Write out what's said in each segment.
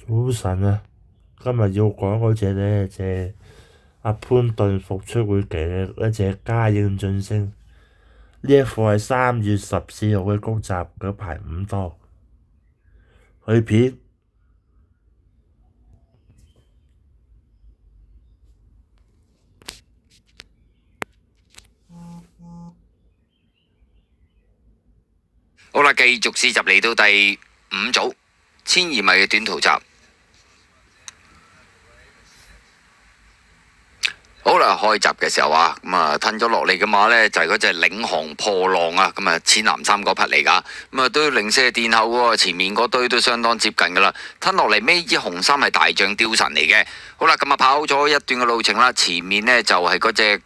早晨啊，今日要講嗰隻呢，隻阿潘頓復出會期嘅一隻嘉應晉升，呢一課係3月14號嘅公集嗰排5多去片。好啦，繼續試集嚟到第5組1200米嘅短途集。好啦，開閘嘅時候啊，褪咗落嚟嘅馬呢，就係嗰隻領航破浪啊，淺藍衫嗰匹嚟噶，都零舍殿後喎，前面嗰堆都相當接近噶啦，褪落嚟尾支紅衫係大將雕神嚟嘅。好啦，跑咗一段嘅路程啦，前面呢就係嗰隻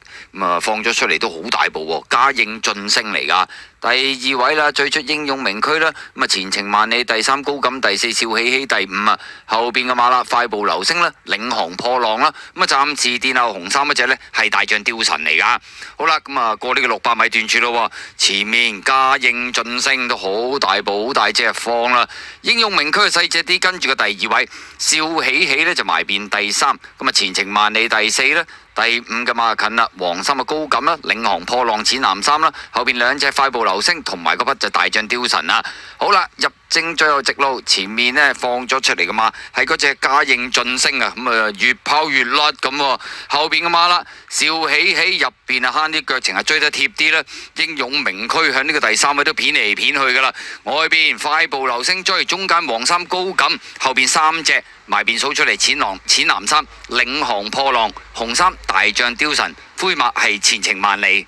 放咗出嚟都好大步喎，嘉應晉升嚟噶。第2位啦，最出英勇名區啦，前程萬里，第3高錦，第4少喜喜，第5啊，後邊嘅馬啦，快步流星啦，領航破浪啦，暫時殿後紅衫嗰隻呢係大將雕神嚟噶。好啦，過呢個600米段處咯，前面嘉應晉升都好大步，好大隻放啦，英勇名區細隻啲，跟住個第2位少喜喜呢就埋邊第3，前程萬里第4啦。第5嘅馬近啦，黃衫嘅高錦啦，領航破浪淺藍衫啦，後邊2隻快步流星同埋嗰匹就大將雕神啦。好啦，入正最後直路，前面呢放咗出嚟嘅馬係嗰隻嘉應晉升啊，越跑越甩咁。後邊嘅馬啦，少喜喜入邊啊慳啲腳程啊追得貼啲啦，英勇名區向呢個第3位都片嚟片去噶啦，外邊快步流星追，中間黃衫高錦，後邊3隻埋邊數出嚟淺藍衫領航破浪，紅衫大將雕神，灰馬係前程萬里。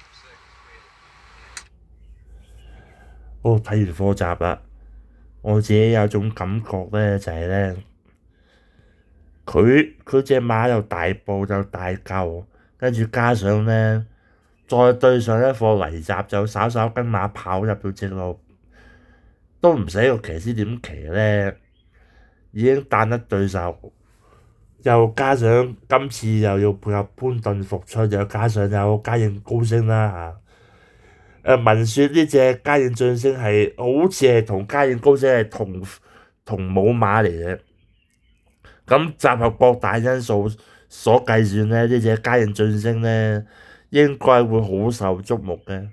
睇完課集啦，我自己有種感覺呢，就係呢，佢隻馬又大步又大嚿，跟住加上呢，再對上一課泥閘就稍稍跟馬跑入到直路，都唔使個騎師點騎呢，已經彈得對手。又加上今次又要配合潘頓復出，又加上有嘉應高升啦嚇。聞説呢隻嘉應晉升係好似係同嘉應高升係同母馬嚟嘅。咁集合各大因素所計算呢，呢隻嘉應晉升呢應該會好受矚目嘅。